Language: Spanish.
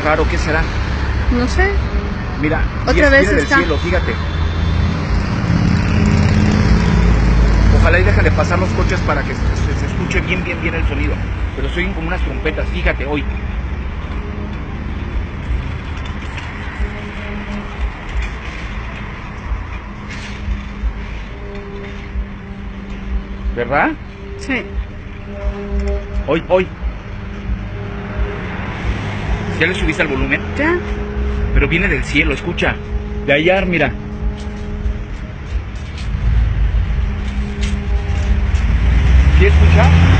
raro, ¿qué será? No sé. Mira, Otra vez viene del está. cielo, fíjate. Ojalá y dejen de pasar los coches para que se escuche bien el sonido. Pero se oyen como unas trompetas, fíjate, hoy. ¿Verdad? Sí. Hoy. ¿Ya le subiste al volumen? Ya. Pero viene del cielo, escucha. De allá, mira. ¿Sí escucha?